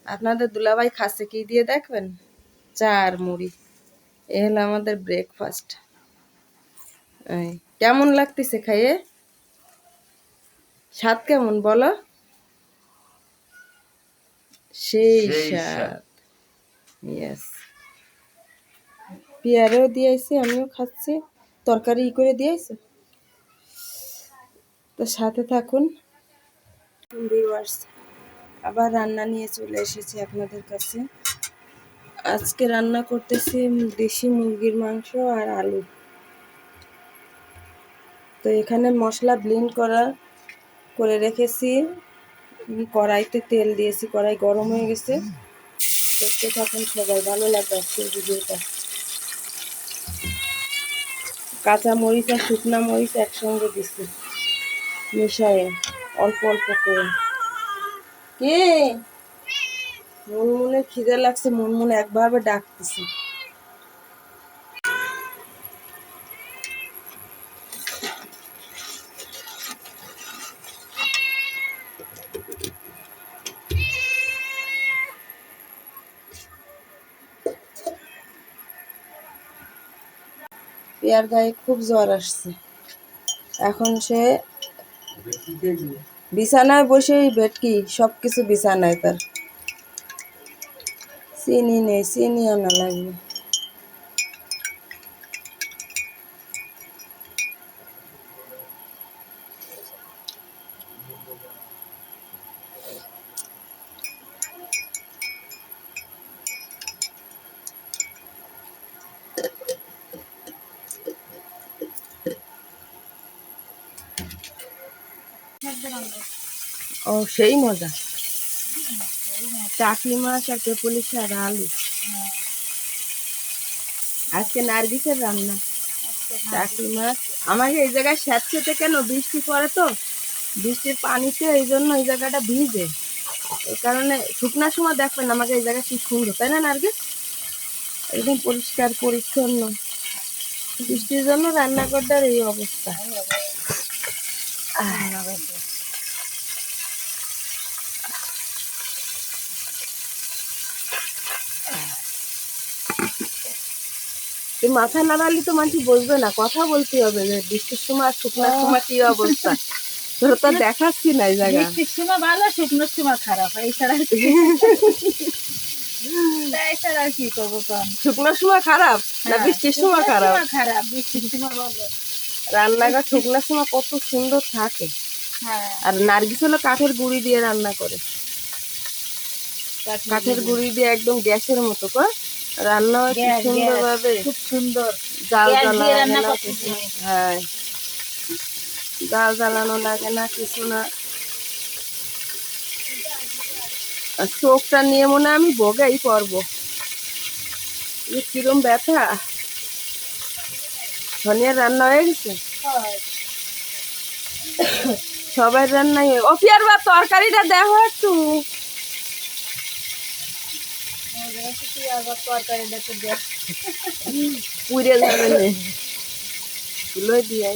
আপনাদের দুলাভাই খাচ্ছে কি দিয়ে দেখবেন? চা আর মুড়ি। এ হলো আমাদের ব্রেকফাস্ট। কেমন লাগতেছে খাইয়ে? স্বাদ কেমন বলো? সেই স্বাদ। ইয়েস। পেয়ারেও দিয়েছি, আমিও খাচ্ছি। তরকারি করে দিয়েছে। তো সাথে থাকুন ভিউয়ার্স। আবার রান্না নিয়ে চলে এসেছি আপনাদের কাছে। আজকে রান্না করতেছি দেশি মুরগির মাংস আর আলু। তো এখানে মশলা ব্লেন্ড করে রেখেছি। কড়াইতে তেল দিয়েছি, কড়াই গরম হয়ে গেছে। দেখতে থাকুন সবাই, ভালো লাগবে আজকের ভিডিওটা। কাঁচা মরিচ আর শুকনা মরিচ একসঙ্গে দিছি মিশায়ে অল্প অল্প করে। কে মুনমুনে খিদে লাগছে, মুনমুনে একভাবে ডাকতেছে। পেয়ার গায়ে খুব জ্বর আসছে। এখন সে বিছানায় বসেই ভেটকি সবকিছু বিছানায় তার। চিনি নেই, চিনি আনা লাগবে। ও সেই মজা। টাকি মাছ আর কেপুলি আর আলু। আজকে নার্গিসের রান্না। টাকি মাছ আমাকে এই জায়গায় স্যাঁতসেঁতে কেন, বৃষ্টি পড়ে তো, বৃষ্টির পানিতে এই জন্য এই জায়গাটা ভিজে। এই কারণে শুকনার সময় দেখবেন আমাকে এই জায়গা কি সুন্দর, তাই না নার্গিস? একদম পরিষ্কার পরিচ্ছন্ন। বৃষ্টির জন্য রান্নাঘরটার এই অবস্থা। তুই মাথা নাড়ালি তো মানুষ বসবে না, কথা বলতে হবে যে বৃষ্টির সময় আর শুকনার সময় কি অবস্থা। তোর তো দেখাচ্ছি না এই জায়গা। বৃষ্টির সময় ভালো, শুকনোর সময় খারাপ। এছাড়া আর কি করবো? শুকনোর সময় খারাপ না বৃষ্টির সময় খারাপ? খারাপ, বৃষ্টির সময় ভালো। রান্নাঘর শুকনোর সময় কত সুন্দর থাকে। আর নার্গিস হলো কাঠের গুঁড়ি দিয়ে রান্না করে। কাঠের গুঁড়ি দিয়ে একদম গ্যাসের মতো করে রান্না হয়, কি সুন্দর ভাবে, খুব সুন্দর জাল রান্না জ্বালানো। করতেছি। হ্যাঁ, জাল জ্বালানো লাগে না, কিছু না। চোখটা নিয়ে মনে আমি ভোগেই পড়বো। কিরম ব্যথা। ধনিয়ার রান্না হয়ে গেছে, সবাই রান্নাই। ও পিয়ার বা তরকারিটা দেখো একটু। পুড়ে যাবে না, তুলে দিয়ে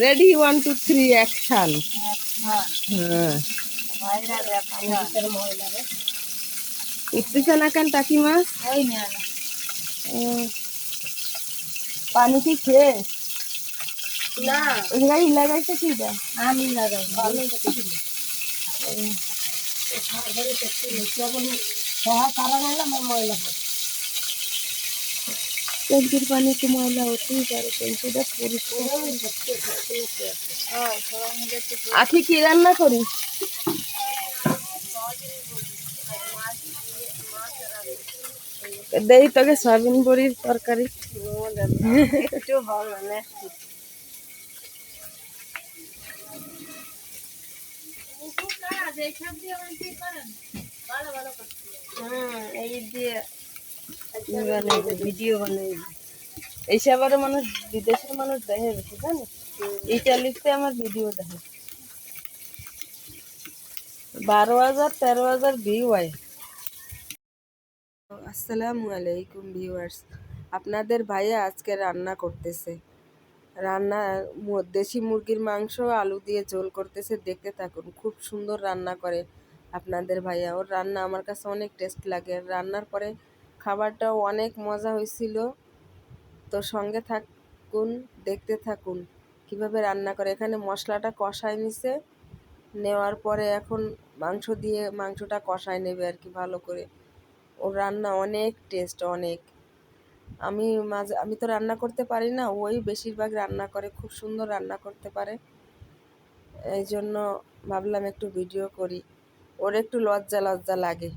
রেডি 1 2 3 অ্যাকশন। হ্যাঁ, উঠতেছে না কেন টাকি মাছ? পানি কি খেয়ে না লাগাইছে কি? আমি লাগাই ট্যাঙ্কির পানি তো ময়লা হতেই পারে, ট্যাঙ্কিটা পরিষ্কার। আখি কি রান্না করি? দেই তোকে সয়াবিন বড়ির তরকারি। একটু ভালো না, এই দিয়ে ভিডিও বানাই। এইসব আরো মানুষ, বিদেশের মানুষ দেখে বেশি, জানিস? ইটালিতে আমার ভিডিও দেখে 12,000 13,000 ভিউ হয়। আসসালামু আলাইকুম ভিউয়ার্স। আপনাদের ভাইয়া আজকে রান্না করতেছে। রান্না দেশি মুরগির মাংস আলু দিয়ে ঝোল করতেছে, দেখতে থাকুন। খুব সুন্দর রান্না করে আপনাদের ভাইয়া। ওর রান্না আমার কাছে অনেক টেস্ট লাগে। আর রান্নার পরে খাবারটাও অনেক মজা হয়েছিল। তো সঙ্গে থাকুন, দেখতে থাকুন কিভাবে রান্না করে। এখানে মশলাটা কষায় নিছে, নেওয়ার পরে এখন মাংসটা কষায় নেবে আর কি ভালো করে। ওর রান্না অনেক টেস্ট, অনেক। আমি তো রান্না করতে পারি না, ওই বেশিরভাগ রান্না করে, খুব সুন্দর রান্না করতে পারে। এই জন্য ভাবলাম একটু ভিডিও করি। ওর একটু লজ্জা লজ্জা লাগে,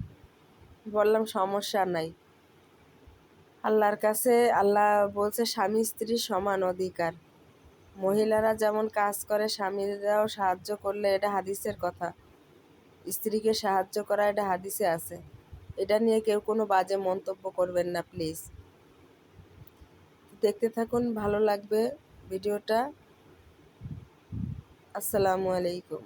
বললাম সমস্যা নাই। আল্লাহর কাছে আল্লাহ বলছে স্বামী স্ত্রীর সমান অধিকার। মহিলারা যেমন কাজ করে স্বামীরাও সাহায্য করলে, এটা হাদিসের কথা। স্ত্রীকে সাহায্য করা এটা হাদিসে আছে। এটা নিয়ে কেউ কোনো বাজে মন্তব্য করবেন না প্লিজ। দেখতে থাকুন, ভালো লাগবে ভিডিওটা। আসসালামু আলাইকুম।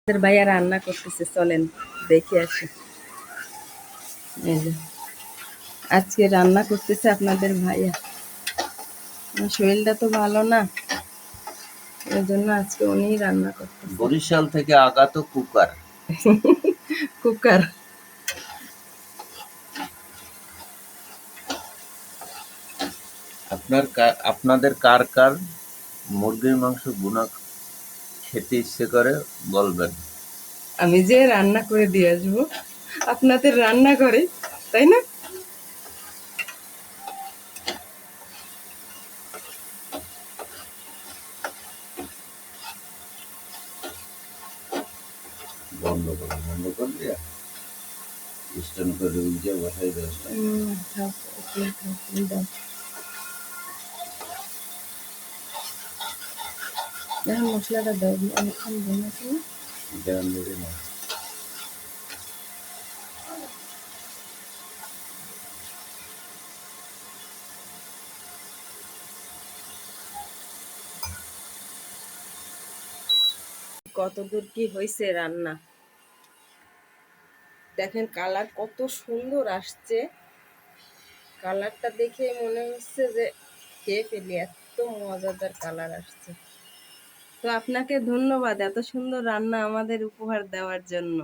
ভাইয়া রান্না করতেছে, চলেন দেখে আসি। এই যে আজকে রান্না করতেছে আপনাদের ভাইয়া। আমার শরীরটা তো ভালো না, এই জন্য আজকে উনিই রান্না করতেছে। বরিশাল থেকে আগত কুকার। কুকার। আপনাদের কার কার মুরগির মাংস ভুনা খেতে ইচ্ছে করে বলবেন। আমি যে রান্না করে দিয়ে আসবো আপনাদের রান্না করে, তাই না? বন্ধ করবি স্ট্যান্ড করে উল্টে বসাই দেওয়া। মশলাটা দাও, অনেকক্ষণ বানাচ্ছি না। দেন দেবে না। কতদূর কি হয়েছে রান্না দেখেন, কালার কত সুন্দর আসছে। কালারটা দেখে মনে হচ্ছে যে খেয়ে ফেলি, এত মজাদার কালার আসছে। তো আপনাকে ধন্যবাদ এত সুন্দর রান্না আমাদের উপহার দেওয়ার জন্য।